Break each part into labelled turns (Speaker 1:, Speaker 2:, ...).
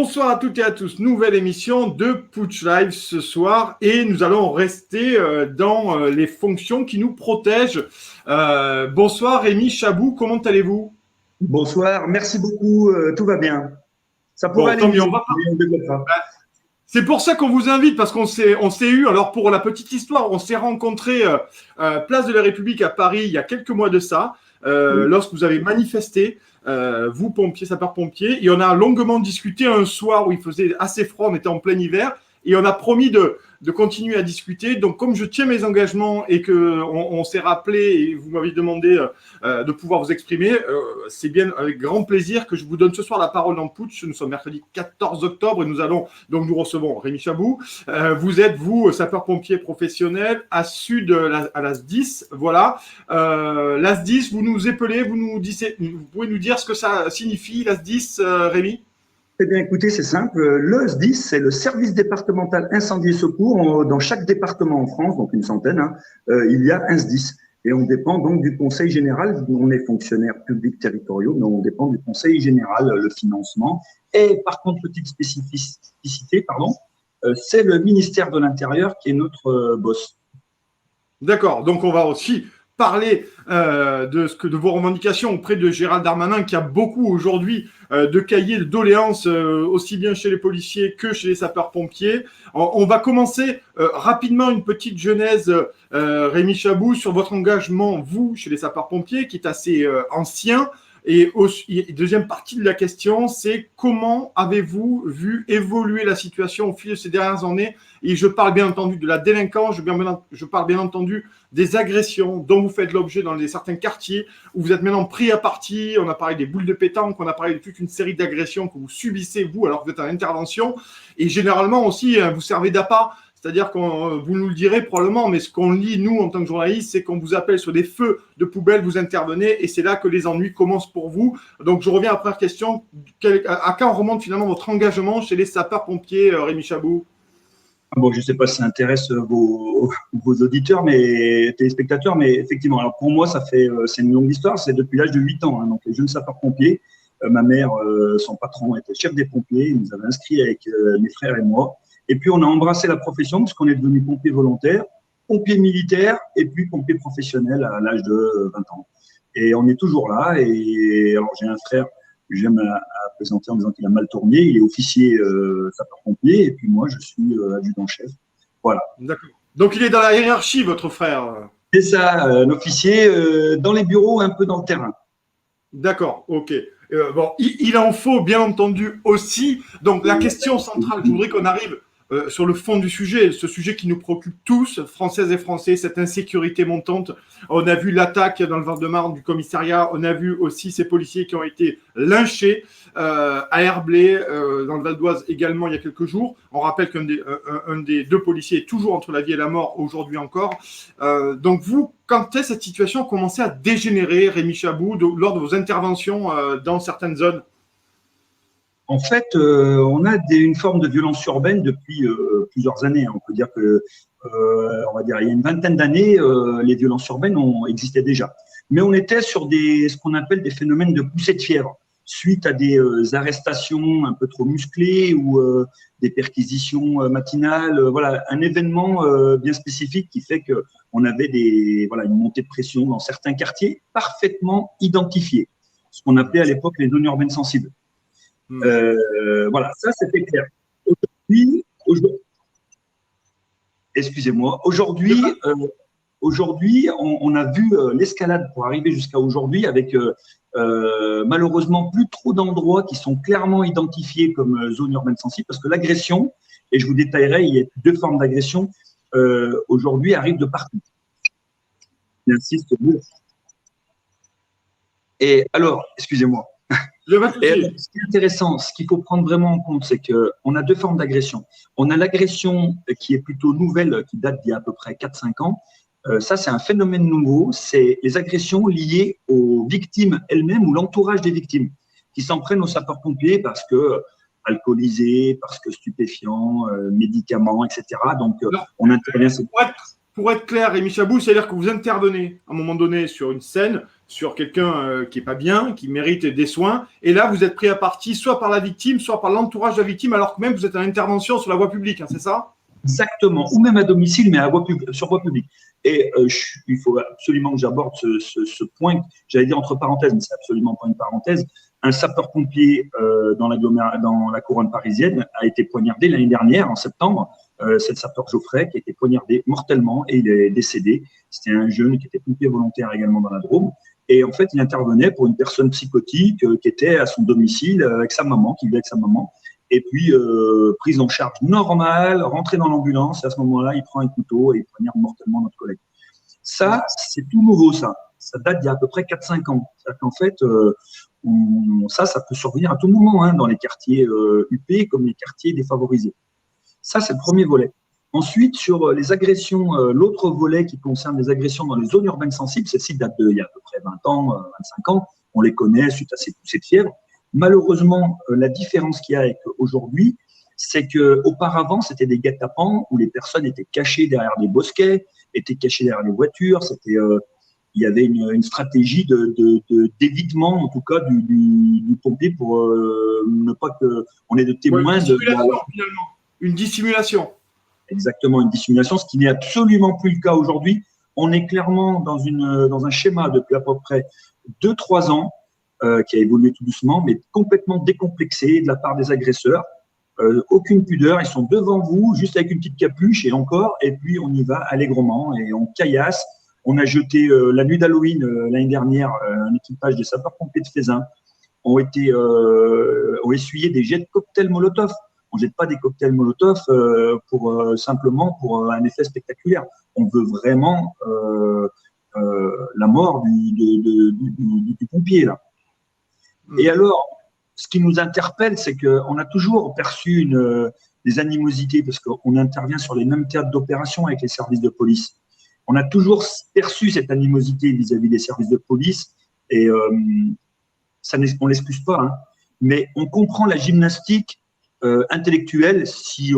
Speaker 1: Bonsoir à toutes et à tous, nouvelle émission de Putsch Live ce soir et nous allons rester dans les fonctions qui nous protègent. Bonsoir Rémi Chabou, comment allez-vous?
Speaker 2: Bonsoir, merci beaucoup, tout va bien. Ça pourrait
Speaker 1: Bon,
Speaker 2: aller
Speaker 1: tant mieux,
Speaker 2: mieux,
Speaker 1: on va pas.
Speaker 2: mais on développera.
Speaker 1: C'est pour ça qu'on vous invite, parce qu'on s'est eu, alors pour la petite histoire, on s'est rencontrés Place de la République à Paris il y a quelques mois de ça,
Speaker 2: Oui.
Speaker 1: lorsque vous avez manifesté, vous pompiers, sapeurs-pompiers, et on a longuement discuté un soir où il faisait assez froid, on était en plein hiver, et on a promis de continuer à discuter. Donc comme je tiens mes engagements et qu'on s'est rappelé et vous m'avez demandé de pouvoir vous exprimer, c'est bien avec grand plaisir que je vous donne ce soir la parole dans Putsch. Nous sommes mercredi 14 octobre et nous recevons Rémi Chabou. Vous êtes, vous, sapeur-pompier professionnel à Sud, à l'AS10. Voilà. L'AS10, vous nous épelez, vous pouvez nous dire ce que ça signifie, l'AS10, Rémi?
Speaker 2: Eh bien, écoutez, c'est simple. Le SDIS, c'est le service départemental incendie et secours. Dans chaque département en France, donc une centaine, il y a un SDIS. Et on dépend donc du Conseil général. On est fonctionnaires publics territoriaux, mais on dépend du Conseil général, le financement. Et par contre, petite spécificité, c'est le ministère de l'Intérieur qui est notre boss.
Speaker 1: D'accord. Donc, on va aussi parler de vos revendications auprès de Gérald Darmanin, qui a beaucoup aujourd'hui de cahiers de doléances, aussi bien chez les policiers que chez les sapeurs-pompiers. On va commencer rapidement une petite genèse, Rémi Chabou, sur votre engagement, vous, chez les sapeurs-pompiers, qui est assez ancien. Et deuxième partie de la question, c'est comment avez-vous vu évoluer la situation au fil de ces dernières années? Et je parle bien entendu de la délinquance, je parle bien entendu des agressions dont vous faites l'objet dans certains quartiers où vous êtes maintenant pris à partie. On a parlé des boules de pétanque, on a parlé de toute une série d'agressions que vous subissez, vous, alors que vous êtes en intervention. Et généralement aussi, vous servez d'appât. C'est-à-dire que vous nous le direz probablement, mais ce qu'on lit, nous, en tant que journalistes, c'est qu'on vous appelle sur des feux de poubelle, vous intervenez, et c'est là que les ennuis commencent pour vous. Donc, je reviens à la première question. À quand remonte finalement votre engagement chez les sapeurs-pompiers, Rémi Chabou?
Speaker 2: Bon, je ne sais pas si ça intéresse vos auditeurs, mais téléspectateurs, mais effectivement, alors pour moi, c'est une longue histoire. C'est depuis l'âge de 8 ans, donc les jeunes sapeurs-pompiers. Ma mère, son patron était chef des pompiers. Il nous avait inscrits avec mes frères et moi. Et puis, on a embrassé la profession parce qu'on est devenu pompier volontaire, pompier militaire et puis pompier professionnel à l'âge de 20 ans. Et on est toujours là. Et alors, j'ai un frère que j'aime à présenter en disant qu'il a mal tourné. Il est officier sapeur-pompier et puis moi, je suis adjudant-chef. Voilà.
Speaker 1: D'accord. Donc, il est dans la hiérarchie, votre frère.
Speaker 2: C'est ça, un officier dans les bureaux, un peu dans le terrain.
Speaker 1: D'accord, ok. Bon, il en faut bien entendu aussi. Donc, la question centrale, je voudrais qu'on arrive sur le fond du sujet, ce sujet qui nous préoccupe tous, Françaises et Français, cette insécurité montante. On a vu l'attaque dans le Val-de-Marne du commissariat, on a vu aussi ces policiers qui ont été lynchés à Herblay, dans le Val d'Oise également il y a quelques jours. On rappelle qu'un des deux policiers est toujours entre la vie et la mort aujourd'hui encore. Donc vous, quand est-ce que cette situation a commencé à dégénérer, Rémi Chabou, lors de vos interventions dans certaines zones?
Speaker 2: En fait, on a une forme de violence urbaine depuis plusieurs années. On peut dire que, on va dire, il y a une vingtaine d'années, les violences urbaines existaient déjà. Mais on était sur ce qu'on appelle des phénomènes de poussée de fièvre, suite à des arrestations un peu trop musclées ou des perquisitions matinales. Voilà, un événement bien spécifique qui fait que on avait une montée de pression dans certains quartiers parfaitement identifiés, ce qu'on appelait à l'époque les zones urbaines sensibles. Voilà, ça c'était clair. Excusez-moi. Aujourd'hui, on a vu l'escalade pour arriver jusqu'à aujourd'hui avec malheureusement plus trop d'endroits qui sont clairement identifiés comme zone urbaine sensible parce que l'agression, et je vous détaillerai, il y a deux formes d'agression, aujourd'hui arrivent de partout. J'insiste. Et alors, excusez-moi. Et ce qui est intéressant, ce qu'il faut prendre vraiment en compte, c'est qu'on a deux formes d'agression. On a l'agression qui est plutôt nouvelle, qui date d'il y a à peu près 4-5 ans. Ça, c'est un phénomène nouveau. C'est les agressions liées aux victimes elles-mêmes ou l'entourage des victimes qui s'en prennent aux sapeurs-pompiers parce que alcoolisés, parce que stupéfiants, médicaments, etc. Donc, on intervient.
Speaker 1: Pour être clair, Rémi Chabou, c'est-à-dire que vous intervenez à un moment donné sur une scène, sur quelqu'un qui est pas bien, qui mérite des soins. Et là, vous êtes pris à partie soit par la victime, soit par l'entourage de la victime, alors que même vous êtes en intervention sur la voie publique, hein, c'est ça?
Speaker 2: Exactement, ou même à domicile, mais sur voie publique. Et il faut absolument que j'aborde ce point, j'allais dire entre parenthèses, mais c'est absolument pas une parenthèse. Un sapeur-pompier dans la couronne parisienne a été poignardé l'année dernière, en septembre. C'est le sapeur Geoffrey qui a été poignardé mortellement et il est décédé. C'était un jeune qui était pompier volontaire également dans la Drôme. Et en fait, il intervenait pour une personne psychotique qui était à son domicile avec sa maman, qui vivait avec sa maman. Et puis, prise en charge normale, rentré dans l'ambulance, et à ce moment-là, il prend un couteau et il poignarde mortellement notre collègue. Ça, c'est tout nouveau, ça. Ça date d'il y a à peu près 4-5 ans. C'est-à-dire qu'en fait, ça peut survenir à tout moment, hein, dans les quartiers UP comme les quartiers défavorisés. Ça, c'est le premier volet. Ensuite, sur les agressions, l'autre volet qui concerne les agressions dans les zones urbaines sensibles, celle-ci date d'il y a à peu près 20 ans, 25 ans. On les connaît suite à ces poussées de fièvre. Malheureusement, la différence qu'il y a avec aujourd'hui, c'est qu'auparavant, c'était des guet-apens où les personnes étaient cachées derrière des bosquets, étaient cachées derrière les voitures. Il y avait une stratégie d'évitement, en tout cas, du pompier pour ne pas qu'on ait de témoins.
Speaker 1: Finalement. Une dissimulation.
Speaker 2: Exactement, une dissimulation, ce qui n'est absolument plus le cas aujourd'hui. On est clairement dans un schéma depuis à peu près 2-3 ans, qui a évolué tout doucement, mais complètement décomplexé de la part des agresseurs. Aucune pudeur, ils sont devant vous, juste avec une petite capuche et encore, et puis on y va allègrement et on caillasse. On a jeté la nuit d'Halloween l'année dernière, un équipage des sapeurs-pompiers de Faisin ont essuyé des jets de cocktails Molotov. On ne jette pas des cocktails Molotov simplement pour un effet spectaculaire. On veut vraiment la mort du pompier, là. Et alors, ce qui nous interpelle, c'est qu'on a toujours perçu des animosités, parce qu'on intervient sur les mêmes théâtres d'opération avec les services de police. On a toujours perçu cette animosité vis-à-vis des services de police, et on ne l'excuse pas, hein, mais on comprend la gymnastique intellectuelle, si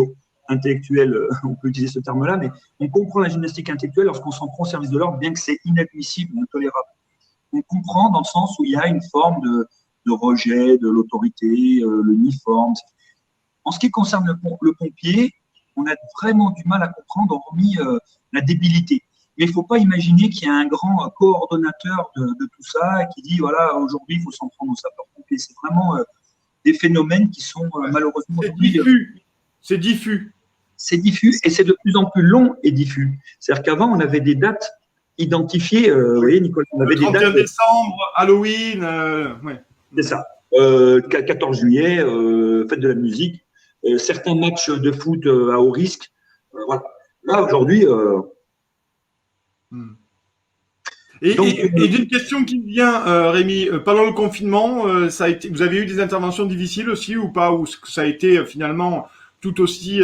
Speaker 2: intellectuelle, on peut utiliser ce terme-là, mais on comprend la gymnastique intellectuelle lorsqu'on s'en prend au service de l'ordre, bien que c'est inadmissible, intolérable. On comprend dans le sens où il y a une forme de rejet de l'autorité, l'uniforme. En ce qui concerne le pompier, on a vraiment du mal à comprendre, hormis la débilité. Mais il ne faut pas imaginer qu'il y a un grand coordonnateur de tout ça qui dit, voilà, aujourd'hui, il faut s'en prendre aux sapeurs-pompiers. C'est vraiment des phénomènes qui sont malheureusement aujourd'hui…
Speaker 1: C'est diffus.
Speaker 2: C'est diffus et c'est de plus en plus long et diffus. C'est-à-dire qu'avant, on avait des dates identifiées. Vous voyez, Nicolas, on avait des dates…
Speaker 1: 31 décembre, Halloween, ouais.
Speaker 2: C'est ça. 14 juillet, fête de la musique, certains matchs de foot à haut risque. Voilà. Là, aujourd'hui…
Speaker 1: Et d'une question qui me vient, Rémi, pendant le confinement, vous avez eu des interventions difficiles aussi ou pas, ou ça a été finalement tout aussi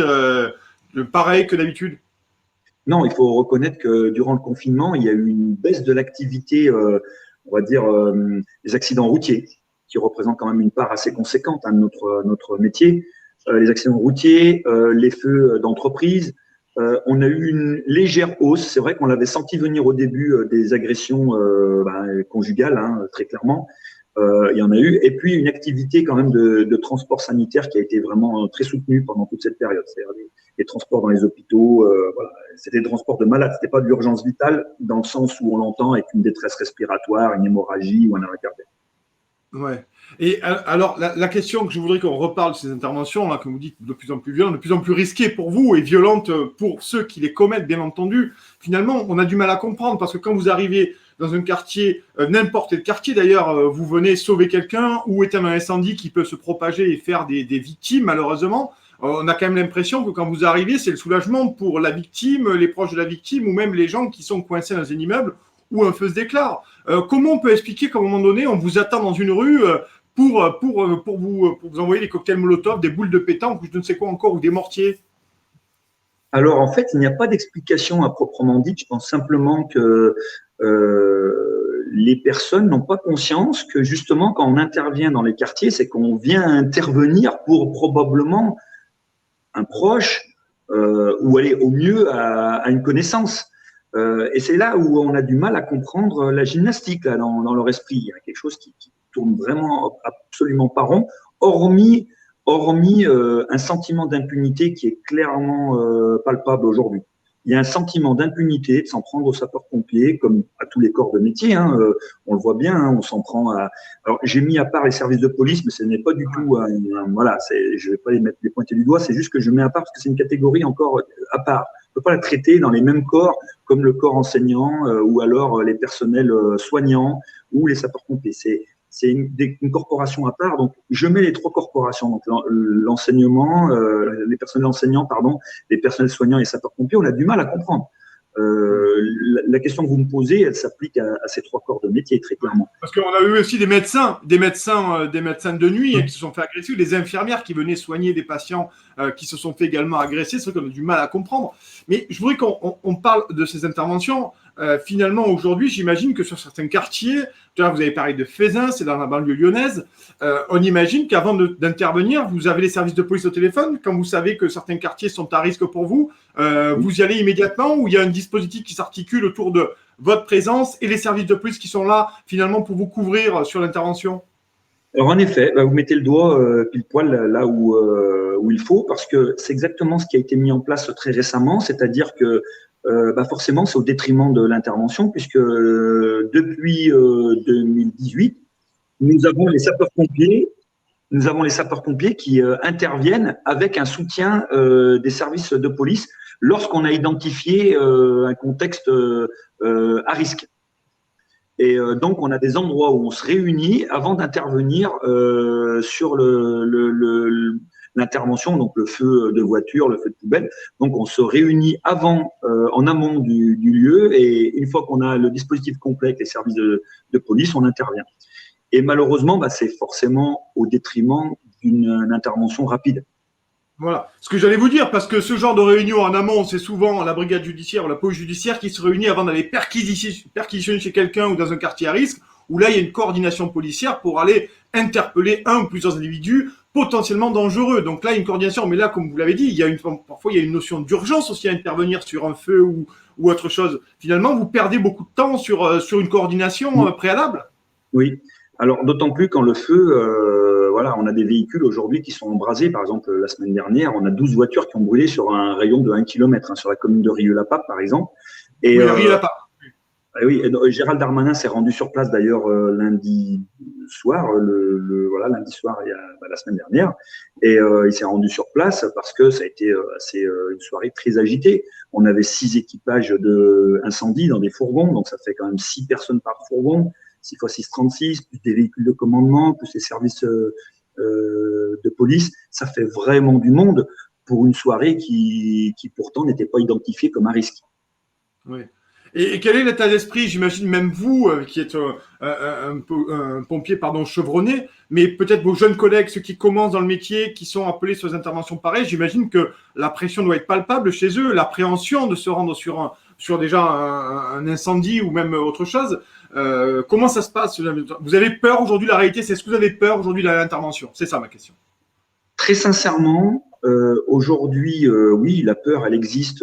Speaker 1: pareil que d'habitude?
Speaker 2: Non, il faut reconnaître que durant le confinement, il y a eu une baisse de l'activité, on va dire, des accidents routiers, qui représentent quand même une part assez conséquente de notre métier. Les accidents routiers, les feux d'entreprise. On a eu une légère hausse. C'est vrai qu'on l'avait senti venir au début des agressions conjugales, hein, très clairement. Il y en a eu. Et puis, une activité quand même de transport sanitaire qui a été vraiment très soutenue pendant toute cette période. C'est-à-dire les transports dans les hôpitaux. Voilà. C'était des transports de malades. C'était pas de l'urgence vitale dans le sens où on l'entend avec une détresse respiratoire, une hémorragie ou un arrêt cardiaque.
Speaker 1: Ouais. Et alors, la question que je voudrais qu'on reparle de ces interventions, là, comme vous dites, de plus en plus violentes, de plus en plus risquées pour vous et violentes pour ceux qui les commettent, bien entendu, finalement, on a du mal à comprendre parce que quand vous arrivez dans un quartier, n'importe quel quartier d'ailleurs, vous venez sauver quelqu'un ou éteindre un incendie qui peut se propager et faire des victimes, malheureusement, on a quand même l'impression que quand vous arrivez, c'est le soulagement pour la victime, les proches de la victime ou même les gens qui sont coincés dans un immeuble où un feu se déclare. Comment on peut expliquer qu'à un moment donné, on vous attend dans une rue pour vous envoyer des cocktails Molotov, des boules de pétanque ou je ne sais quoi encore, ou des mortiers?
Speaker 2: Alors, en fait, il n'y a pas d'explication à proprement dit. Je pense simplement que les personnes n'ont pas conscience que, justement, quand on intervient dans les quartiers, c'est qu'on vient intervenir pour probablement un proche ou aller au mieux à une connaissance. Et c'est là où on a du mal à comprendre la gymnastique là, dans leur esprit. Il y a quelque chose qui tourne vraiment absolument pas rond, hormis, hormis un sentiment d'impunité qui est clairement palpable aujourd'hui. Il y a un sentiment d'impunité de s'en prendre aux sapeurs-pompiers, comme à tous les corps de métier. Hein, on le voit bien, hein, on s'en prend à. Alors j'ai mis à part les services de police, mais ce n'est pas du tout. Voilà, je vais pas les pointer du doigt. C'est juste que je mets à part parce que c'est une catégorie encore à part. On peut pas la traiter dans les mêmes corps comme le corps enseignant ou alors les personnels soignants ou les sapeurs-pompiers. C'est une corporation à part. Donc, je mets les trois corporations. Donc, l'enseignement, les personnels enseignants, pardon, les personnels soignants et sapeurs-pompiers, on a du mal à comprendre. La question que vous me posez, elle s'applique à ces trois corps de métier, très clairement.
Speaker 1: Parce qu'on a eu aussi des médecins de nuit qui se sont fait agresser, ou des infirmières qui venaient soigner des patients qui se sont fait également agresser. C'est vrai qu'on a du mal à comprendre. Mais je voudrais qu'on parle de ces interventions. Finalement, aujourd'hui, j'imagine que sur certains quartiers, vous avez parlé de Faisin, c'est dans la banlieue lyonnaise, on imagine qu'avant d'intervenir, vous avez les services de police au téléphone. Quand vous savez que certains quartiers sont à risque pour vous, vous y allez immédiatement, ou il y a un dispositif qui s'articule autour de votre présence et les services de police qui sont là finalement pour vous couvrir sur l'intervention?
Speaker 2: Alors en effet, vous mettez le doigt pile poil là où il faut, parce que c'est exactement ce qui a été mis en place très récemment, c'est-à-dire que forcément c'est au détriment de l'intervention, puisque depuis 2018, nous avons les sapeurs-pompiers qui interviennent avec un soutien des services de police lorsqu'on a identifié un contexte à risque. Et donc, on a des endroits où on se réunit avant d'intervenir sur l'intervention, donc le feu de voiture, le feu de poubelle. Donc, on se réunit avant, en amont du lieu, et une fois qu'on a le dispositif complet avec les services de police, on intervient. Et malheureusement, c'est forcément au détriment d'une intervention rapide.
Speaker 1: Voilà, ce que j'allais vous dire, parce que ce genre de réunion en amont, c'est souvent la brigade judiciaire ou la police judiciaire qui se réunit avant d'aller perquisitionner chez quelqu'un ou dans un quartier à risque, où là, il y a une coordination policière pour aller interpeller un ou plusieurs individus potentiellement dangereux. Donc là, il y a une coordination, mais là, comme vous l'avez dit, parfois il y a une notion d'urgence aussi à intervenir sur un feu ou autre chose. Finalement, vous perdez beaucoup de temps sur une coordination préalable.
Speaker 2: Oui. Alors, d'autant plus quand le feu, on a des véhicules aujourd'hui qui sont embrasés. Par exemple, la semaine dernière, on a 12 voitures qui ont brûlé sur un rayon de 1 km, sur la commune de Rieux-la-Pape, par exemple.
Speaker 1: Et, oui, Rieux-la-Pape.
Speaker 2: Oui, Gérald Darmanin s'est rendu sur place d'ailleurs lundi soir, lundi soir, la semaine dernière. Et il s'est rendu sur place parce que ça a été une soirée très agitée. On avait 6 équipages d'incendie dans des fourgons, donc ça fait quand même 6 personnes par fourgon. 6 x 6, 36, plus des véhicules de commandement, plus les services de police. Ça fait vraiment du monde pour une soirée qui pourtant n'était pas identifiée comme un risque.
Speaker 1: Oui. Et quel est l'état d'esprit? J'imagine même vous, qui êtes un pompier chevronné, mais peut-être vos jeunes collègues, ceux qui commencent dans le métier, qui sont appelés sur des interventions pareilles, j'imagine que la pression doit être palpable chez eux, l'appréhension de se rendre sur déjà un incendie ou même autre chose. Comment ça se passe? Vous avez peur aujourd'hui? La réalité, c'est est-ce que vous avez peur aujourd'hui de l'intervention? C'est ça ma question.
Speaker 2: Très sincèrement, aujourd'hui, oui, la peur, elle existe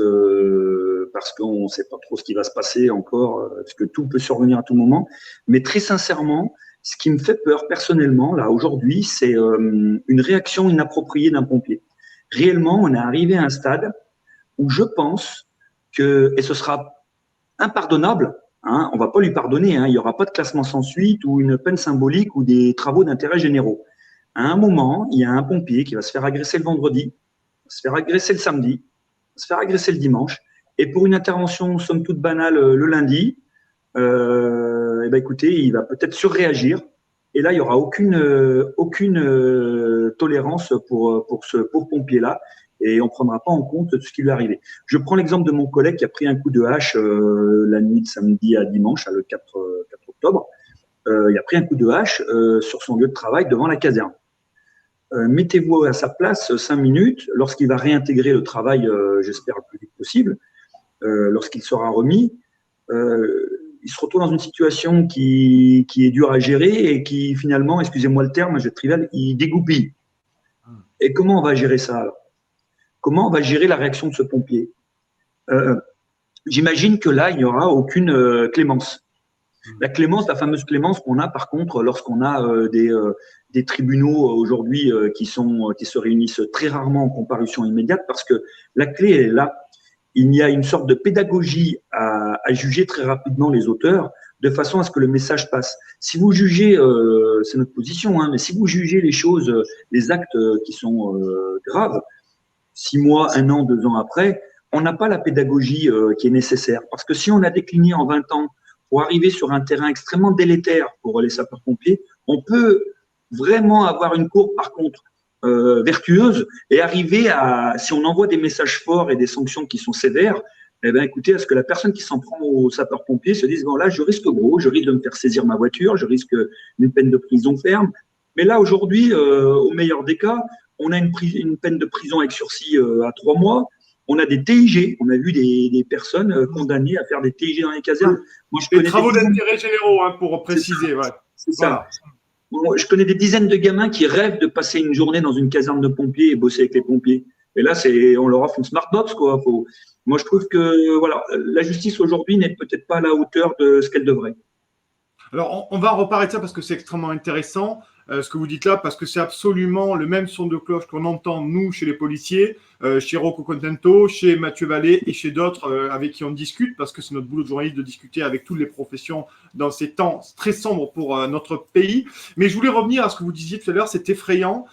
Speaker 2: parce qu'on ne sait pas trop ce qui va se passer encore, parce que tout peut survenir à tout moment. Mais très sincèrement, ce qui me fait peur personnellement, là, aujourd'hui, c'est une réaction inappropriée d'un pompier. Réellement, on est arrivé à un stade où je pense que, et ce sera impardonnable, on ne va pas lui pardonner, il n'y aura pas de classement sans suite ou une peine symbolique ou des travaux d'intérêt généraux. À un moment, il y a un pompier qui va se faire agresser le vendredi, se faire agresser le samedi, se faire agresser le dimanche, et pour une intervention somme toute banale le lundi, écoutez, il va peut-être surréagir, et là, il n'y aura aucune tolérance pour ce pauvre pompier-là, et on ne prendra pas en compte ce qui lui est arrivé. Je prends l'exemple de mon collègue qui a pris un coup de hache la nuit de samedi à dimanche, le 4 octobre. Il a pris un coup de hache sur son lieu de travail devant la caserne. Mettez-vous à sa place 5 minutes, lorsqu'il va réintégrer le travail, j'espère le plus vite possible, lorsqu'il sera remis, il se retrouve dans une situation qui est dure à gérer et qui finalement, excusez-moi le terme, je vais être trivial, il dégoupille. Et comment on va gérer ça alors? Comment on va gérer la réaction de ce pompier? j'imagine que là, il n'y aura aucune clémence. La clémence, la fameuse clémence qu'on a par contre lorsqu'on a des tribunaux aujourd'hui qui se réunissent très rarement en comparution immédiate, parce que la clé elle est là. Il y a une sorte de pédagogie à juger très rapidement les auteurs, de façon à ce que le message passe. Si vous jugez, c'est notre position, hein, mais si vous jugez les choses, les actes qui sont graves, 6 mois, 1 an, 2 ans après, on n'a pas la pédagogie qui est nécessaire. Parce que si on a décliné en 20 ans pour arriver sur un terrain extrêmement délétère pour les sapeurs-pompiers, on peut vraiment avoir une courbe, par contre, vertueuse et arriver à, si on envoie des messages forts et des sanctions qui sont sévères, eh bien, écoutez, à ce que la personne qui s'en prend aux sapeurs-pompiers se dise, bon, là, je risque gros, je risque de me faire saisir ma voiture, je risque une peine de prison ferme. Mais là, aujourd'hui, au meilleur des cas, on a une peine de prison avec sursis à 3 mois. On a des TIG. On a vu des personnes condamnées à faire des TIG dans les casernes.
Speaker 1: Moi, je connais travaux d'intérêt généraux, hein, pour préciser. Ouais.
Speaker 2: C'est ça. Voilà. Bon, je connais des dizaines de gamins qui rêvent de passer une journée dans une caserne de pompiers et bosser avec les pompiers. Et là, on leur offre une smartbox, quoi. Moi, je trouve que voilà, la justice aujourd'hui n'est peut-être pas à la hauteur de ce qu'elle devrait.
Speaker 1: Alors, on va reparler de ça parce que c'est extrêmement intéressant, ce que vous dites là, parce que c'est absolument le même son de cloche qu'on entend, nous, chez les policiers, chez Rocco Contento, chez Mathieu Vallée et chez d'autres avec qui on discute, parce que c'est notre boulot de journaliste de discuter avec toutes les professions dans ces temps très sombres pour notre pays. Mais je voulais revenir à ce que vous disiez tout à l'heure, c'est effrayant,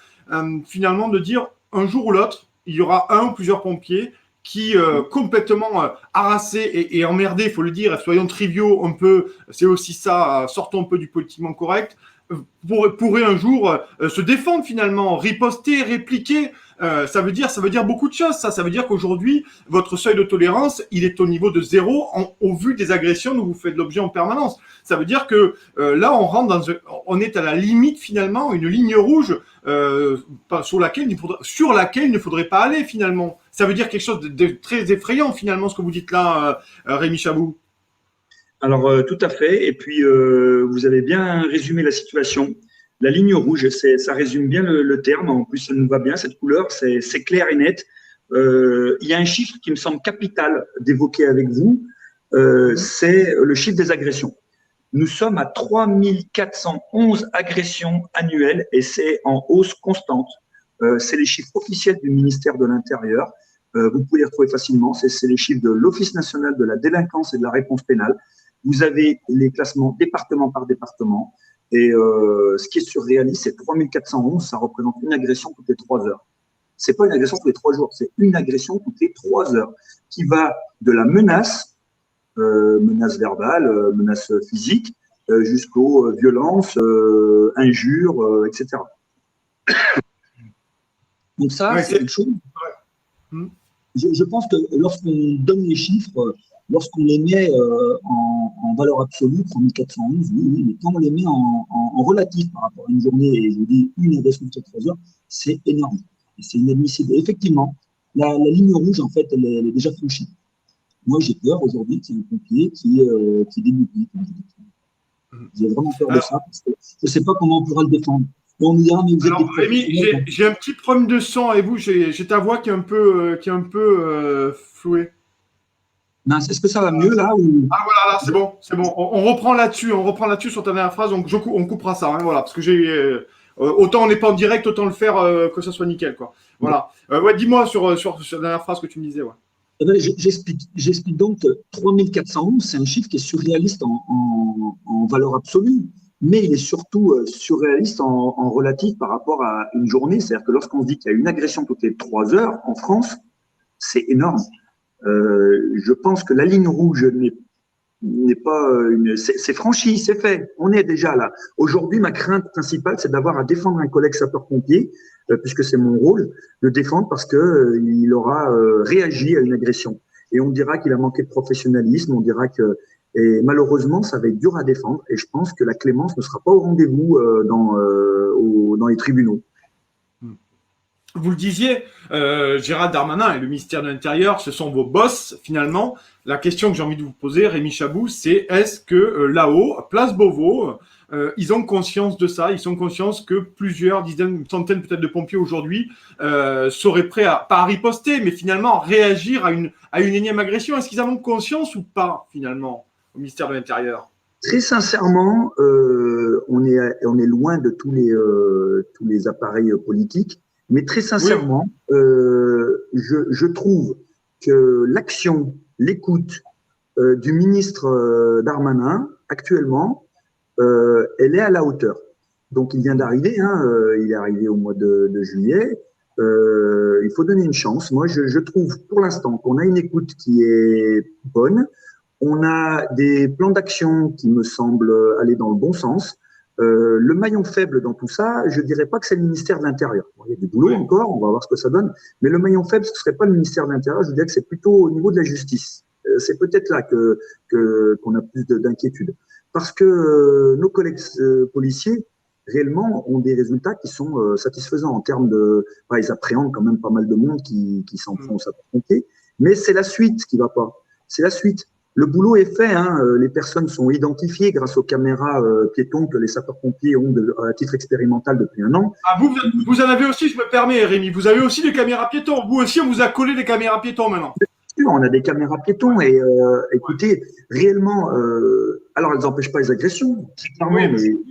Speaker 1: finalement, de dire un jour ou l'autre, il y aura un ou plusieurs pompiers qui complètement harassés et emmerdés, il faut le dire, soyons triviaux un peu, c'est aussi ça, sortons un peu du politiquement correct, pourraient un jour se défendre finalement, riposter, répliquer. Ça veut dire beaucoup de choses. Ça veut dire qu'aujourd'hui, votre seuil de tolérance, il est au niveau de 0 au vu des agressions dont vous faites l'objet en permanence. Ça veut dire que là, on est à la limite finalement, une ligne rouge sur laquelle il ne faudrait pas aller finalement. Ça veut dire quelque chose de très effrayant finalement, ce que vous dites là, Rémi Chabou.
Speaker 2: Alors, tout à fait. Et puis, vous avez bien résumé la situation. La ligne rouge, ça résume bien le terme. En plus, ça nous va bien, cette couleur. C'est clair et net. Il y a un chiffre qui me semble capital d'évoquer avec vous. C'est le chiffre des agressions. Nous sommes à 3411 agressions annuelles et c'est en hausse constante. C'est les chiffres officiels du ministère de l'Intérieur. Vous pouvez les retrouver facilement. C'est les chiffres de l'Office national de la délinquance et de la réponse pénale. Vous avez les classements département par département. Et ce qui est surréaliste, c'est 3411, ça représente une agression toutes les 3 heures. C'est pas une agression tous les 3 jours, c'est une agression toutes les 3 heures, qui va de la menace, menace verbale, menace physique, jusqu'aux violences, injures, etc. Donc ça, ouais, c'est une chose. Ouais. Je pense que lorsqu'on donne les chiffres, lorsqu'on les met en valeur absolue, 3411, oui, mais quand on les met en relatif par rapport à une journée, et je vous dis une agression de 3 heures, c'est énorme. Et c'est inadmissible. Et effectivement, la ligne rouge, en fait, elle est déjà franchie. Moi, j'ai peur aujourd'hui que c'est un pompier qui débute. J'ai vraiment peur de ça, parce que je ne sais pas comment on pourra le défendre. On me dira, mais vous êtes
Speaker 1: Rémi, j'ai un petit problème de son avec vous, j'ai ta voix qui est un peu flouée.
Speaker 2: Non, est-ce que ça va mieux là ou...
Speaker 1: Ah voilà, là, c'est bon. On reprend là-dessus sur ta dernière phrase, donc on coupera ça, hein, voilà, parce que j'ai autant on n'est pas en direct, autant le faire que ça soit nickel, quoi. Voilà. Ouais, dis-moi sur la dernière phrase que tu me disais, ouais.
Speaker 2: J'explique donc que 3411, c'est un chiffre qui est surréaliste en valeur absolue, mais il est surtout surréaliste en relatif par rapport à une journée. C'est-à-dire que lorsqu'on se dit qu'il y a une agression toutes les 3 heures en France, c'est énorme. Je pense que la ligne rouge n'est pas c'est franchi, c'est fait. On est déjà là. Aujourd'hui, ma crainte principale, c'est d'avoir à défendre un collègue sapeur-pompier, puisque c'est mon rôle, de défendre parce que il aura réagi à une agression. Et on dira qu'il a manqué de professionnalisme, on dira que, et malheureusement, ça va être dur à défendre. Et je pense que la clémence ne sera pas au rendez-vous dans les tribunaux.
Speaker 1: Vous le disiez, Gérald Darmanin et le ministère de l'Intérieur, ce sont vos boss finalement. La question que j'ai envie de vous poser, Rémi Chabous, c'est est-ce que là-haut, place Beauvau, ils ont conscience de ça, ils ont conscience que plusieurs dizaines, centaines peut-être de pompiers aujourd'hui seraient prêts à, pas à riposter, mais finalement à réagir à une énième agression. Est-ce qu'ils en ont conscience ou pas finalement au ministère de l'Intérieur?
Speaker 2: Très sincèrement, on est loin de tous les appareils politiques, mais très
Speaker 1: Oui,
Speaker 2: sincèrement, je trouve que l'action, l'écoute du ministre Darmanin actuellement, elle est à la hauteur. Donc il vient d'arriver, hein, il est arrivé au mois de juillet. Il faut donner une chance. Moi, je trouve pour l'instant qu'on a une écoute qui est bonne. On a des plans d'action qui me semblent aller dans le bon sens. Le maillon faible dans tout ça, je dirais pas que c'est le ministère de l'Intérieur. Bon, il y a du boulot
Speaker 1: oui.
Speaker 2: encore, on va voir ce que ça donne. Mais le maillon faible, ce serait pas le ministère de l'Intérieur, je dirais que c'est plutôt au niveau de la justice. C'est peut-être là qu'on a plus d'inquiétude. Parce que nos collègues policiers, réellement, ont des résultats qui sont satisfaisants en termes de… Bah, ils appréhendent quand même pas mal de monde qui s'en font sapeurs-pompiers. Mais c'est la suite qui va pas. C'est la suite. Le boulot est fait, hein. Les personnes sont identifiées grâce aux caméras piétons que les sapeurs-pompiers ont à titre expérimental depuis 1 an.
Speaker 1: Ah, vous en avez aussi, je me permets, Rémi, vous avez aussi des caméras piétons. Vous aussi, on vous a collé des caméras piétons maintenant.
Speaker 2: On a des caméras piétons et écoutez, réellement, alors elles n'empêchent pas les agressions, très clairement,
Speaker 1: Oui,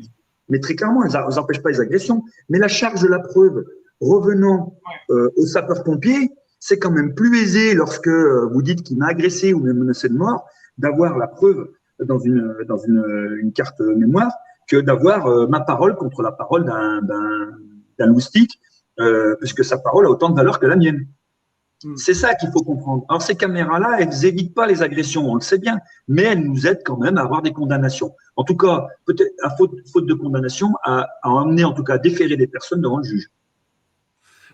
Speaker 2: mais très clairement, elles n'empêchent pas les agressions. Mais la charge de la preuve revenant aux sapeurs-pompiers, c'est quand même plus aisé lorsque vous dites qu'il m'a agressé ou m'a menacé de mort, d'avoir la preuve dans une carte mémoire que d'avoir ma parole contre la parole d'un loustic, puisque sa parole a autant de valeur que la mienne. C'est ça qu'il faut comprendre. Alors, ces caméras-là, elles n'évitent pas les agressions, on le sait bien, mais elles nous aident quand même à avoir des condamnations. En tout cas, peut-être à faute de condamnation, à amener en tout cas à déférer des personnes devant le juge.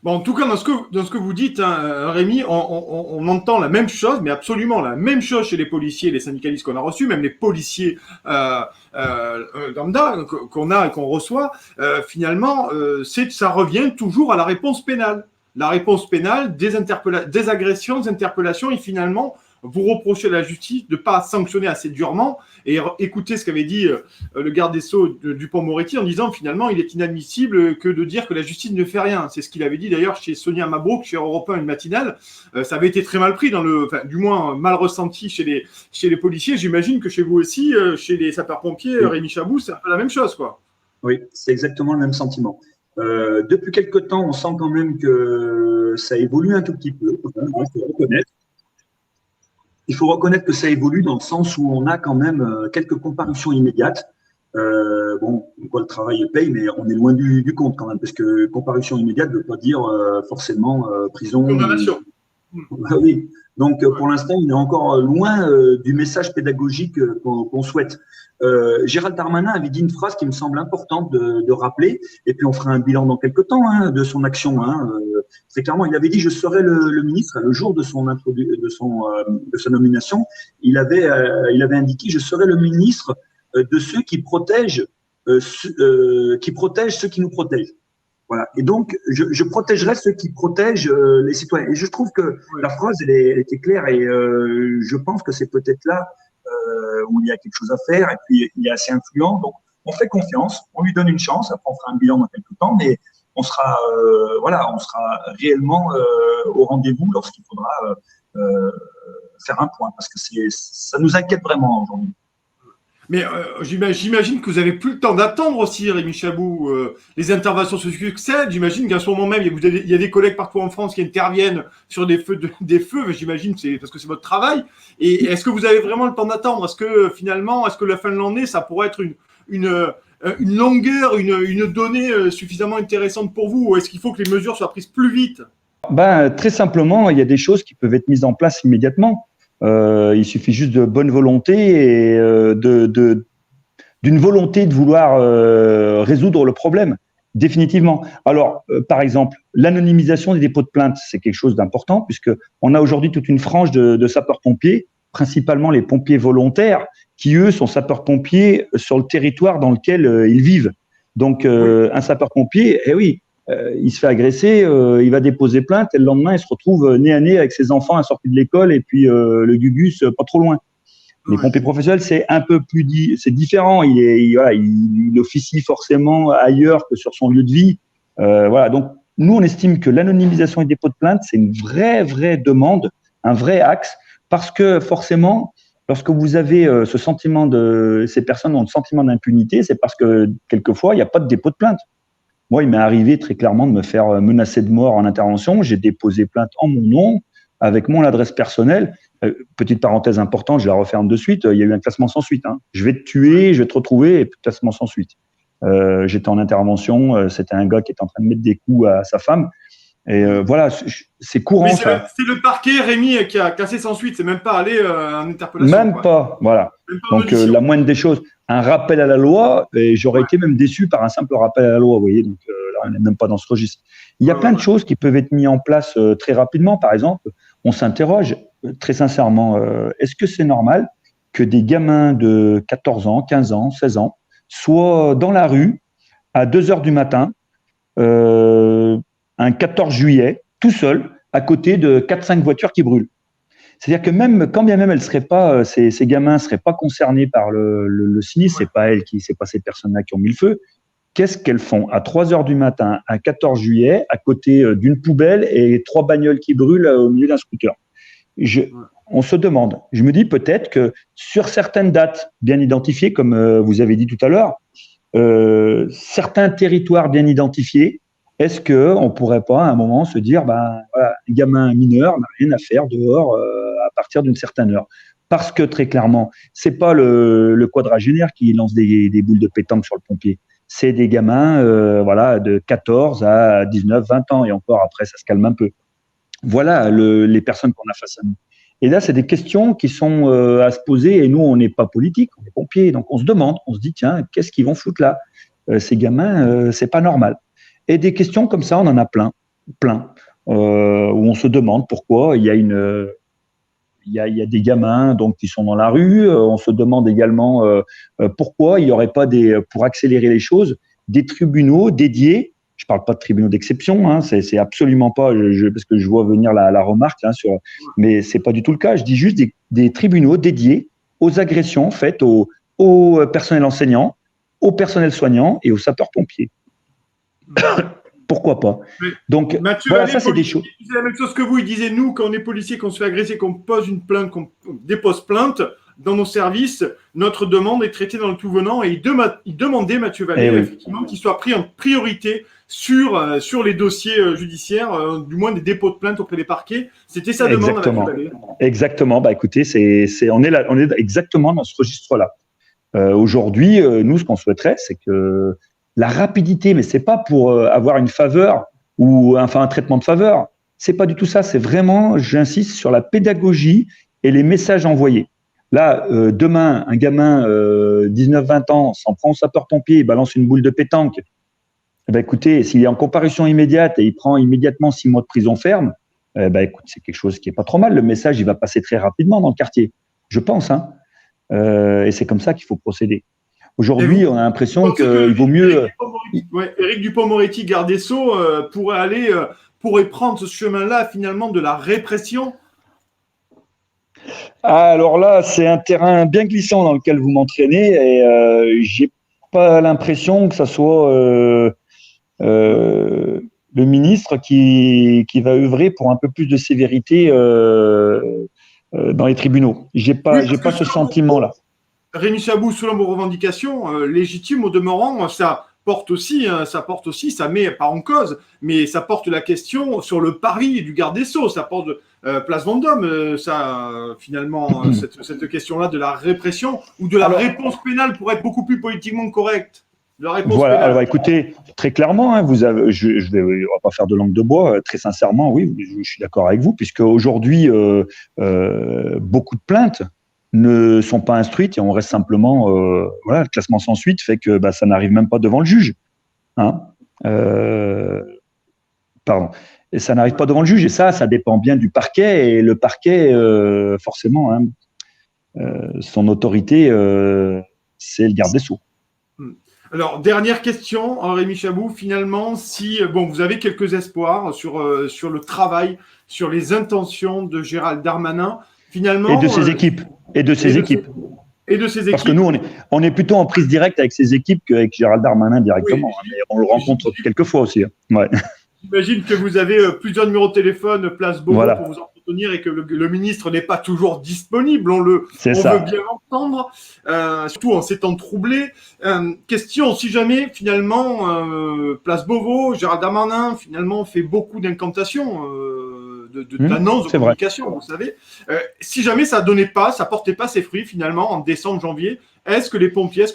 Speaker 1: Bon, en tout cas, dans ce que vous dites, hein, Rémi, on entend la même chose, mais absolument la même chose chez les policiers et les syndicalistes qu'on a reçus, même les policiers lambda qu'on a et qu'on reçoit. Finalement, ça revient toujours à la réponse pénale. La réponse pénale, des agressions, des interpellations, et finalement, vous reprochez à la justice de ne pas sanctionner assez durement. Et écoutez ce qu'avait dit le garde des Sceaux Dupond-Moretti en disant finalement il est inadmissible que de dire que la justice ne fait rien. C'est ce qu'il avait dit d'ailleurs chez Sonia Mabrouk, chez Europe 1, une matinale. Ça avait été très mal pris, du moins mal ressenti chez les policiers. J'imagine que chez vous aussi, chez les sapeurs-pompiers, oui. Rémi Chabous, c'est un peu la même chose, quoi.
Speaker 2: Oui, c'est exactement le même sentiment. Depuis quelque temps, on sent quand même que ça évolue un tout petit peu. Il faut reconnaître que ça évolue dans le sens où on a quand même quelques comparutions immédiates. Bon, le travail paye, mais on est loin du compte quand même, parce que comparution immédiate ne veut pas dire forcément prison.
Speaker 1: Condamnation.
Speaker 2: Oui. Donc, pour l'instant, on est encore loin du message pédagogique qu'on souhaite. Gérald Darmanin avait dit une phrase qui me semble importante de rappeler, et puis on fera un bilan dans quelques temps de son action. Très clairement, il avait dit: je serai le ministre le jour de sa nomination. Il avait indiqué: je serai le ministre de ceux qui protègent ceux qui nous protègent. Voilà. Et donc, je protégerai ceux qui protègent les citoyens. Et je trouve que la phrase, elle était claire, et je pense que c'est peut-être là où il y a quelque chose à faire, et puis il est assez influent. Donc, on fait confiance, on lui donne une chance. Après, on fera un bilan dans quelques temps, mais on sera réellement au rendez-vous lorsqu'il faudra faire un point, parce que ça nous inquiète vraiment aujourd'hui.
Speaker 1: Mais j'imagine que vous avez plus le temps d'attendre aussi, Rémi Chabous. Les interventions se succèdent. J'imagine qu'à ce moment même, il y a des collègues partout en France qui interviennent sur des feux. J'imagine, c'est parce que c'est votre travail. Et est-ce que vous avez vraiment le temps d'attendre? Est-ce que la fin de l'année, ça pourrait être une longueur, une donnée suffisamment intéressante pour vous? Ou est-ce qu'il faut que les mesures soient prises plus vite?
Speaker 3: Très simplement, il y a des choses qui peuvent être mises en place immédiatement. Il suffit juste de bonne volonté et d'une volonté de vouloir résoudre le problème, définitivement. Alors, par exemple, l'anonymisation des dépôts de plainte, c'est quelque chose d'important, puisque on a aujourd'hui toute une frange de sapeurs-pompiers, principalement les pompiers volontaires, qui eux sont sapeurs-pompiers sur le territoire dans lequel ils vivent. Donc, un sapeur-pompier, il se fait agresser, il va déposer plainte et le lendemain, il se retrouve nez à nez avec ses enfants à la sortie de l'école et puis le gugus pas trop loin. Les pompiers professionnels, c'est un peu plus c'est différent. Il officie forcément ailleurs que sur son lieu de vie. Voilà. Donc, nous, on estime que l'anonymisation et dépôt de plainte, c'est une vraie demande, un vrai axe, parce que forcément, lorsque vous avez ce sentiment ces personnes ont le sentiment d'impunité, c'est parce que quelquefois, il n'y a pas de dépôt de plainte. Moi, il m'est arrivé très clairement de me faire menacer de mort en intervention. J'ai déposé plainte en mon nom, avec mon adresse personnelle. Petite parenthèse importante, je la referme de suite. Il y a eu un classement sans suite. Je vais te tuer, je vais te retrouver, et classement sans suite. J'étais en intervention, c'était un gars qui était en train de mettre des coups à sa femme. Et voilà, c'est courant.
Speaker 1: Mais c'est le parquet, Rémi, qui a classé sans suite. C'est même pas allé en interpellation.
Speaker 3: Même pas, voilà. Même pas. Donc la moindre des choses, un rappel à la loi. Et j'aurais été même déçu par un simple rappel à la loi. Vous voyez, donc là, on n'est même pas dans ce registre. Il y a plein de choses qui peuvent être mises en place très rapidement. Par exemple, on s'interroge très sincèrement. Est-ce que c'est normal que des gamins de 14 ans, 15 ans, 16 ans soient dans la rue à 2 heures du matin, un 14 juillet, tout seul, à côté de 4-5 voitures qui brûlent? C'est-à-dire que même, quand bien même ces gamins ne seraient pas concernés par le sinistre, c'est pas ces personnes-là qui ont mis le feu. Qu'est-ce qu'elles font à 3 heures du matin, un 14 juillet, à côté d'une poubelle et 3 bagnoles qui brûlent au milieu d'un scooter? On se demande. Je me dis peut-être que sur certaines dates bien identifiées, comme vous avez dit tout à l'heure, certains territoires bien identifiés, est-ce qu'on ne pourrait pas à un moment se dire, voilà, un gamin mineur n'a rien à faire dehors à partir d'une certaine heure? Parce que très clairement, c'est pas le quadragénaire qui lance des boules de pétanque sur le pompier. C'est des gamins voilà, de 14 à 19, 20 ans. Et encore après, ça se calme un peu. Voilà les personnes qu'on a face à nous. Et là, c'est des questions qui sont à se poser. Et nous, on n'est pas politique, on est pompiers. Donc, on se demande, on se dit, tiens, qu'est-ce qu'ils vont foutre là? Ces gamins, c'est pas normal. Et des questions comme ça, on en a plein, où on se demande pourquoi il y a des gamins donc qui sont dans la rue. On se demande également pourquoi il n'y aurait pas pour accélérer les choses, des tribunaux dédiés. Je parle pas de tribunaux d'exception, c'est absolument pas, parce que je vois venir la remarque mais c'est pas du tout le cas. Je dis juste des tribunaux dédiés aux agressions faites au personnel enseignant, au personnel soignant et aux sapeurs-pompiers. Pourquoi pas? Donc,
Speaker 1: Mathieu,
Speaker 3: voilà, ça c'est des choses.
Speaker 1: Il disait la même chose que vous. Il disait, nous, quand on est policier, qu'on se fait agresser, qu'on pose une plainte, qu'on dépose plainte dans nos services, notre demande est traitée dans le tout venant. Et il demandait, Mathieu Vallée, effectivement, qu'il soit pris en priorité sur les dossiers judiciaires, du moins des dépôts de plainte auprès des parquets. C'était sa demande.
Speaker 3: Exactement. Exactement. Écoutez, on est exactement dans ce registre-là. Aujourd'hui, nous, ce qu'on souhaiterait, c'est que la rapidité, mais c'est pas pour avoir une faveur ou un traitement de faveur. C'est pas du tout ça. C'est vraiment, j'insiste sur la pédagogie et les messages envoyés. Là, demain, un gamin 19-20 ans s'en prend au sapeur-pompier, il balance une boule de pétanque. Écoutez, s'il est en comparution immédiate et il prend immédiatement 6 mois de prison ferme, écoute, c'est quelque chose qui est pas trop mal. Le message, il va passer très rapidement dans le quartier, je pense. Et c'est comme ça qu'il faut procéder. Aujourd'hui, on a l'impression qu'il vaut mieux.
Speaker 1: Éric Dupond-Moretti, garde des Sceaux, pourrait prendre ce chemin-là, finalement, de la répression.
Speaker 3: Alors là, c'est un terrain bien glissant dans lequel vous m'entraînez et j'ai pas l'impression que ça soit le ministre qui va œuvrer pour un peu plus de sévérité dans les tribunaux. J'ai pas ce sentiment-là.
Speaker 1: Rémi Chabou, selon vos revendications légitimes au demeurant, ça porte aussi, ça met pas en cause, mais ça porte la question sur le pari du garde des Sceaux, ça porte Place Vendôme, finalement, cette question-là de la répression ou de la réponse pénale pour être beaucoup plus politiquement correcte.
Speaker 3: Voilà, alors écoutez, très clairement, on va pas faire de langue de bois, très sincèrement, oui, je suis d'accord avec vous, puisque aujourd'hui, beaucoup de plaintes ne sont pas instruites et on reste simplement, le classement sans suite fait que ça n'arrive même pas devant le juge. Et ça n'arrive pas devant le juge et ça dépend bien du parquet et le parquet, forcément, son autorité, c'est le garde des Sceaux.
Speaker 1: Alors, dernière question, Rémi Chabou, finalement, si vous avez quelques espoirs sur le travail, sur les intentions de Gérald Darmanin, finalement…
Speaker 3: Et de ses équipes. Et de ses équipes.
Speaker 1: Et de ses équipes.
Speaker 3: Parce que nous, on est plutôt en prise directe avec ses équipes qu'avec Gérald Darmanin directement.
Speaker 1: Oui,
Speaker 3: mais on le rencontre quelques fois aussi. Ouais.
Speaker 1: J'imagine que vous avez plusieurs numéros de téléphone, place Beauvau, pour vous entretenir et que le ministre n'est pas toujours disponible. On veut bien l'entendre, surtout en ces temps troublés. Question, si jamais, finalement, place Beauvau, Gérald Darmanin, finalement, fait beaucoup d'incantations, d'annonces, de communication, vous savez. Si jamais ça portait pas ses fruits, finalement, en décembre, janvier, est-ce que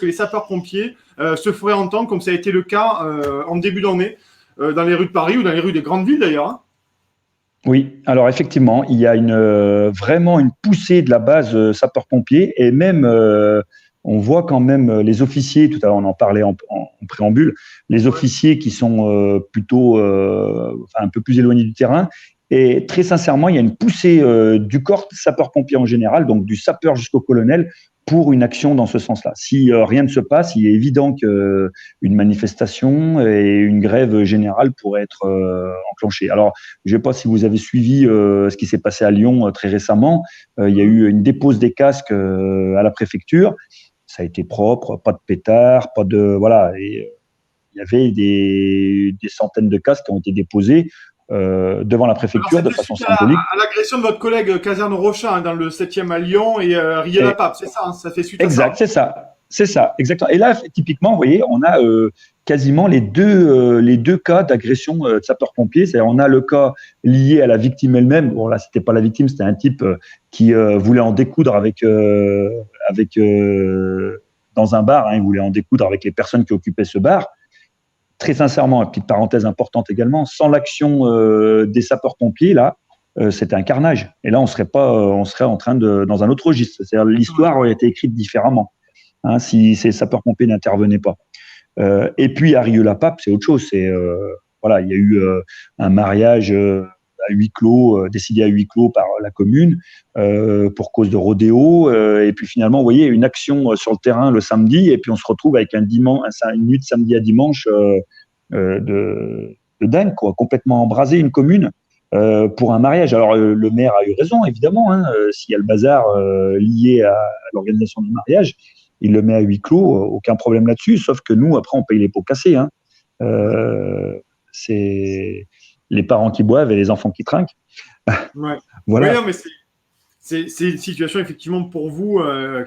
Speaker 1: les sapeurs-pompiers se feraient entendre, comme ça a été le cas en début d'année, dans les rues de Paris ou dans les rues des grandes villes d'ailleurs, hein?
Speaker 3: Oui, alors effectivement, il y a vraiment une poussée de la base sapeurs-pompiers et même, on voit quand même les officiers, tout à l'heure on en parlait en préambule, les officiers qui sont plutôt un peu plus éloignés du terrain. Et très sincèrement, il y a une poussée du corps sapeurs-pompiers en général, donc du sapeur jusqu'au colonel, pour une action dans ce sens-là. Si rien ne se passe, il est évident qu'une manifestation et une grève générale pourraient être enclenchées. Alors, je ne sais pas si vous avez suivi ce qui s'est passé à Lyon très récemment. Il y a eu une dépose des casques à la préfecture. Ça a été propre, pas de pétards, pas de… Voilà. Et, il y avait des centaines de casques qui ont été déposés devant la préfecture de façon symbolique.
Speaker 1: À l'agression de votre collègue Caserne Rochat dans le 7e à Lyon et Rieux-la-Pape, c'est ça, ça fait suite à ça.
Speaker 3: Exact, c'est ça, exactement. Et là, typiquement, vous voyez, on a quasiment les deux cas d'agression de sapeurs-pompiers. C'est-à-dire, on a le cas lié à la victime elle-même. Bon, là, c'était pas la victime, c'était un type qui voulait en découdre dans un bar. Il voulait en découdre avec les personnes qui occupaient ce bar. Très sincèrement, une petite parenthèse importante également, sans l'action des sapeurs-pompiers, là, c'était un carnage. Et là, on serait en train dans un autre registre. C'est-à-dire, l'histoire aurait été écrite différemment, si ces sapeurs-pompiers n'intervenaient pas. Et puis, à Rieux-la-Pape, c'est autre chose. Il y a eu un mariage à huis clos, décidé à huis clos par la commune pour cause de rodéo. Et puis finalement, vous voyez, une action sur le terrain le samedi, et puis on se retrouve avec une nuit de samedi à dimanche de dingue, quoi, complètement embrasé, une commune pour un mariage. Alors le maire a eu raison, évidemment, s'il y a le bazar lié à l'organisation du mariage, il le met à huis clos, aucun problème là-dessus, sauf que nous, après, on paye les pots cassés. C'est les parents qui boivent et les enfants qui trinquent.
Speaker 1: Ouais.
Speaker 3: Voilà.
Speaker 1: Oui, non, mais c'est une situation effectivement pour vous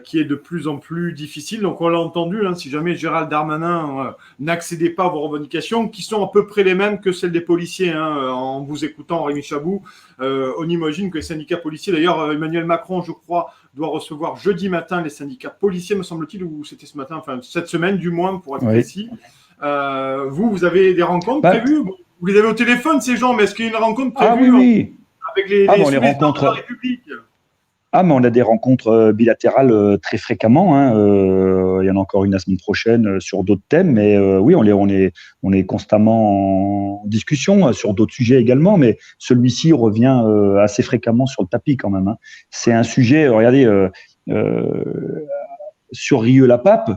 Speaker 1: qui est de plus en plus difficile. Donc on l'a entendu, si jamais Gérald Darmanin n'accédait pas à vos revendications, qui sont à peu près les mêmes que celles des policiers, en vous écoutant, Rémi Chabou, on imagine que les syndicats policiers, d'ailleurs Emmanuel Macron, je crois, doit recevoir jeudi matin les syndicats policiers, me semble-t-il, ou c'était ce matin, enfin cette semaine du moins, pour être précis. Vous avez des rencontres prévues? Vous les avez au téléphone, ces gens, mais est-ce qu'il y a une rencontre prévue avec les rencontres de la République?
Speaker 3: Mais on a des rencontres bilatérales très fréquemment. Il y en a encore une la semaine prochaine sur d'autres thèmes. Mais oui, on est constamment en discussion sur d'autres sujets également. Mais celui-ci revient assez fréquemment sur le tapis quand même. C'est un sujet, regardez, sur Rieux-la-Pape,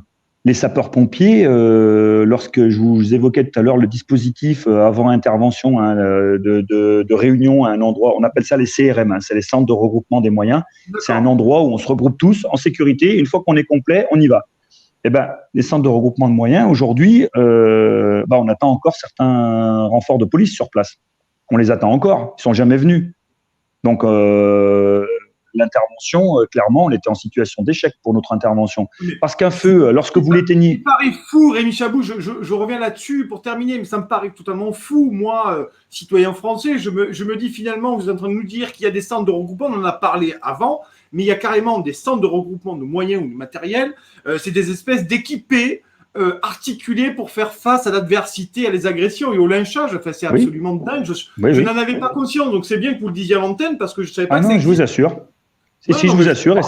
Speaker 3: les sapeurs-pompiers, lorsque je vous évoquais tout à l'heure le dispositif avant intervention de réunion à un endroit, on appelle ça les CRM, c'est les centres de regroupement des moyens. C'est un endroit où on se regroupe tous en sécurité. Une fois qu'on est complet, on y va. Eh ben, les centres de regroupement de moyens, aujourd'hui, on attend encore certains renforts de police sur place. On les attend encore. Ils sont jamais venus. Donc, l'intervention, clairement, on était en situation d'échec pour notre intervention. Parce qu'un feu, lorsque vous l'éteignez…
Speaker 1: Ça me paraît fou, Rémi Chabou, je reviens là-dessus pour terminer, mais ça me paraît totalement fou. Moi, citoyen français, je me dis finalement, vous êtes en train de nous dire qu'il y a des centres de regroupement, on en a parlé avant, mais il y a carrément des centres de regroupement de moyens ou de matériel. C'est des espèces d'équipés articulés pour faire face à l'adversité, à les agressions et au lynchage. Enfin, c'est absolument dingue. Je n'en avais pas conscience, donc c'est bien que vous le disiez à l'antenne parce que je ne savais pas que ça existait.
Speaker 3: Je vous assure. Si, je vous assure, et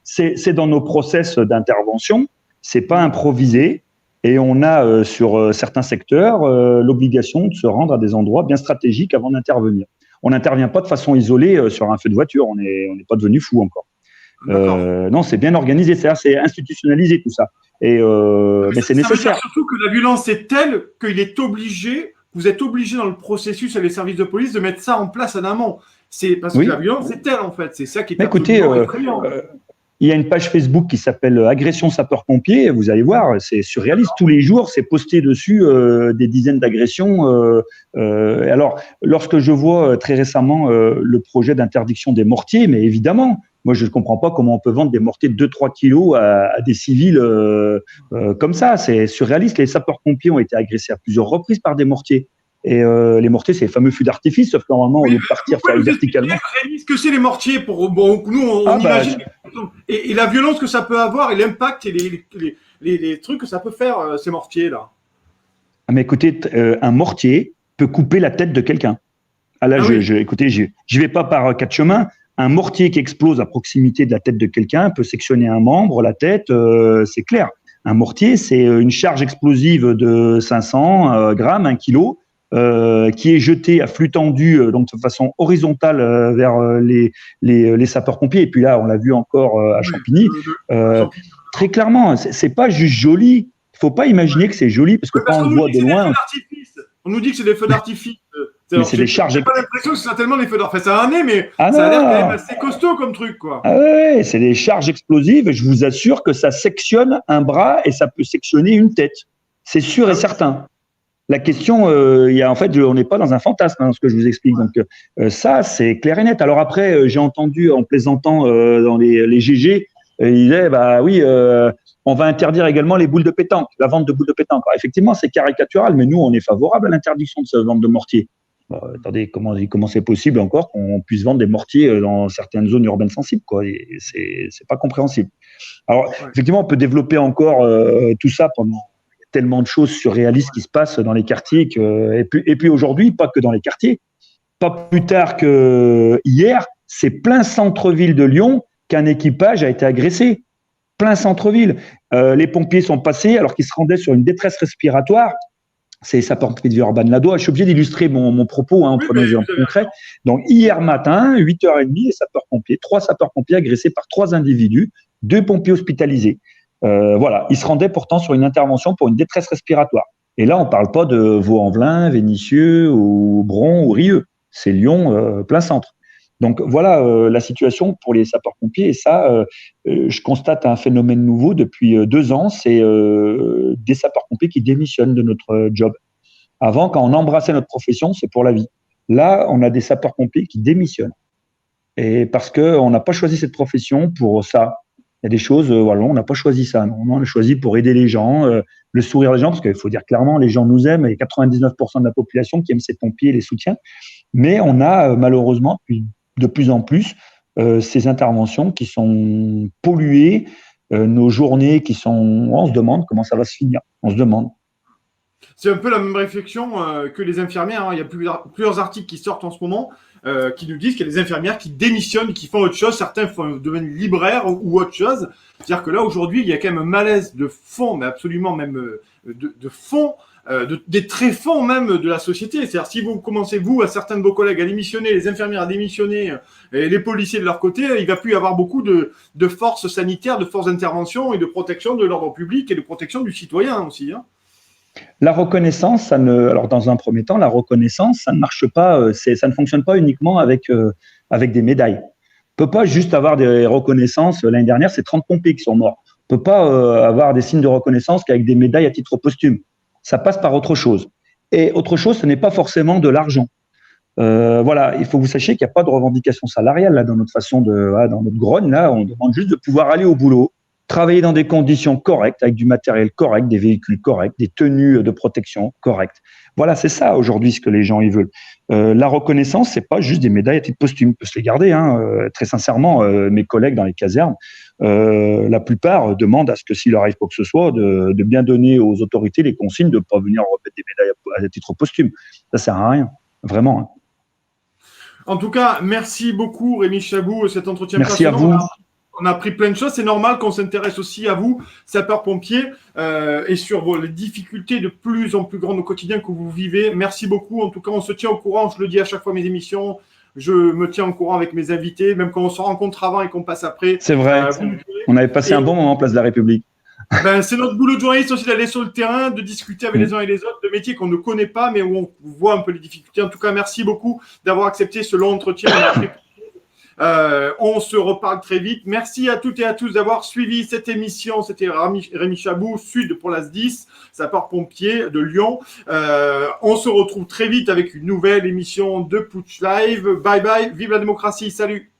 Speaker 3: c'est dans nos process d'intervention, c'est pas improvisé, et on a sur certains secteurs l'obligation de se rendre à des endroits bien stratégiques avant d'intervenir. On n'intervient pas de façon isolée sur un feu de voiture, on n'est pas devenu fou encore. Non, c'est bien organisé, c'est institutionnalisé tout ça. Mais c'est nécessaire.
Speaker 1: Ça veut dire surtout que la violence est telle qu'il est obligé, vous êtes obligé dans le processus et les services de police de mettre ça en place en amont. C'est parce que la violence est telle en fait. C'est ça qui est
Speaker 3: effrayant. Il y a une page Facebook qui s'appelle Agression sapeurs-pompiers. Vous allez voir, c'est surréaliste. Tous les jours, c'est posté dessus des dizaines d'agressions. Alors, lorsque je vois très récemment le projet d'interdiction des mortiers, mais évidemment, moi, je ne comprends pas comment on peut vendre des mortiers de 2-3 kilos à des civils comme ça. C'est surréaliste. Les sapeurs-pompiers ont été agressés à plusieurs reprises par des mortiers. Et les mortiers, c'est les fameux feux d'artifice, sauf que normalement, au lieu de partir verticalement.
Speaker 1: Ce que c'est les mortiers pour nous, on imagine. Et la violence que ça peut avoir et l'impact et les trucs que ça peut faire, ces mortiers-là.
Speaker 3: Mais écoutez, un mortier peut couper la tête de quelqu'un. Écoutez, j'y vais pas par quatre chemins. Un mortier qui explose à proximité de la tête de quelqu'un peut sectionner un membre, la tête, c'est clair. Un mortier, c'est une charge explosive de 500 grammes, 1 kilo, qui est jeté à flux tendu, donc de façon horizontale vers les sapeurs-pompiers. Et puis là, on l'a vu encore à Champigny. Très clairement, c'est pas juste joli. Il faut pas imaginer que c'est joli parce que quand on le voit de loin.
Speaker 1: On nous dit que c'est des feux d'artifice.
Speaker 3: Mais c'est des charges.
Speaker 1: J'ai pas l'impression que c'est tellement des feux d'artifice. Ça en est, mais ça a l'air quand même assez costaud comme truc, quoi.
Speaker 3: Ah ouais, c'est des charges explosives. Je vous assure que ça sectionne un bras et ça peut sectionner une tête. C'est sûr et certain. La question, en fait, on n'est pas dans un fantasme, ce que je vous explique. Donc ça, c'est clair et net. Alors après, j'ai entendu en plaisantant dans les GG, il disait, on va interdire également les boules de pétanque, la vente de boules de pétanque. Alors, effectivement, c'est caricatural, mais nous, on est favorable à l'interdiction de cette vente de mortiers. Attendez, comment c'est possible encore qu'on puisse vendre des mortiers dans certaines zones urbaines sensibles, quoi. Et c'est pas compréhensible. Alors, effectivement, on peut développer encore tout ça pendant tellement de choses surréalistes qui se passent dans les quartiers. Et puis aujourd'hui, pas que dans les quartiers. Pas plus tard que hier, c'est plein centre-ville de Lyon qu'un équipage a été agressé. Plein centre-ville. Les pompiers sont passés alors qu'ils se rendaient sur une détresse respiratoire. C'est sapeurs-pompiers de Villeurbanne-la-Doua. Je suis obligé d'illustrer mon propos en prenant des exemples concrets. Donc, hier matin, 8h30, les sapeurs-pompiers, 3 sapeurs-pompiers agressés par 3 individus, 2 pompiers hospitalisés. Voilà, ils se rendaient pourtant sur une intervention pour une détresse respiratoire. Et là, on ne parle pas de Vaux-en-Velin, Vénissieux, ou Bron, ou Rieux. C'est Lyon, plein centre. Donc voilà la situation pour les sapeurs-pompiers. Et ça, je constate un phénomène nouveau depuis 2 ans. C'est des sapeurs-pompiers qui démissionnent de notre job. Avant, quand on embrassait notre profession, c'est pour la vie. Là, on a des sapeurs-pompiers qui démissionnent. Et parce qu'on n'a pas choisi cette profession pour ça. Il y a des choses, on n'a pas choisi ça. Non, on a choisi pour aider les gens, le sourire des gens, parce qu'il faut dire clairement, les gens nous aiment, et 99% de la population qui aime ces pompiers et les soutient. Mais on a malheureusement de plus en plus ces interventions qui sont polluées, nos journées qui sont… On se demande comment ça va se finir. On se demande.
Speaker 1: C'est un peu la même réflexion que les infirmières. Hein. Il y a plusieurs articles qui sortent en ce moment qui nous disent qu'il y a des infirmières qui démissionnent, qui font autre chose. Certains deviennent libraires ou autre chose. C'est-à-dire que là, aujourd'hui, il y a quand même un malaise de fond, mais absolument même de fond, des tréfonds même de la société. C'est-à-dire si vous commencez, vous, à certains de vos collègues à démissionner, les infirmières à démissionner, et les policiers de leur côté, il va plus y avoir beaucoup de forces sanitaires, de forces d'intervention et de protection de l'ordre public et de protection du citoyen aussi. Hein.
Speaker 3: La reconnaissance, alors dans un premier temps, la reconnaissance, ça ne marche pas, ça ne fonctionne pas uniquement avec des médailles. On ne peut pas juste avoir des reconnaissances. L'année dernière, c'est 30 pompiers qui sont morts. On ne peut pas avoir des signes de reconnaissance qu'avec des médailles à titre posthume. Ça passe par autre chose. Et autre chose, ce n'est pas forcément de l'argent. Voilà, il faut que vous sachiez qu'il n'y a pas de revendication salariale là, dans notre façon dans notre grogne. Là, on demande juste de pouvoir aller au boulot, travailler dans des conditions correctes, avec du matériel correct, des véhicules corrects, des tenues de protection correctes. Voilà, c'est ça aujourd'hui ce que les gens ils veulent. La reconnaissance, c'est pas juste des médailles à titre posthume. On peut se les garder. Très sincèrement, mes collègues dans les casernes, la plupart demandent à ce que s'il leur arrive quoi que ce soit, de bien donner aux autorités les consignes de ne pas venir remettre des médailles à titre posthume. Ça sert à rien, vraiment. Hein.
Speaker 1: En tout cas, merci beaucoup Rémi Chabou, cet entretien.
Speaker 3: Merci à vous.
Speaker 1: On a appris plein de choses. C'est normal qu'on s'intéresse aussi à vous, sapeurs-pompiers, et sur les difficultés de plus en plus grandes au quotidien que vous vivez. Merci beaucoup. En tout cas, on se tient au courant. Je le dis à chaque fois mes émissions. Je me tiens au courant avec mes invités, même quand on se rencontre avant et qu'on passe après.
Speaker 3: C'est vrai. On avait passé un bon moment en Place de la République.
Speaker 1: Ben, c'est notre boulot de journaliste aussi d'aller sur le terrain, de discuter avec les uns et les autres de métiers qu'on ne connaît pas, mais où on voit un peu les difficultés. En tout cas, merci beaucoup d'avoir accepté ce long entretien. On se reparle très vite. Merci à toutes et à tous d'avoir suivi cette émission. C'était Rémi Chabou, Sud pour la SDIS, sapeur-pompier de Lyon. On se retrouve très vite avec une nouvelle émission de Putsch Live. Bye bye, vive la démocratie, salut.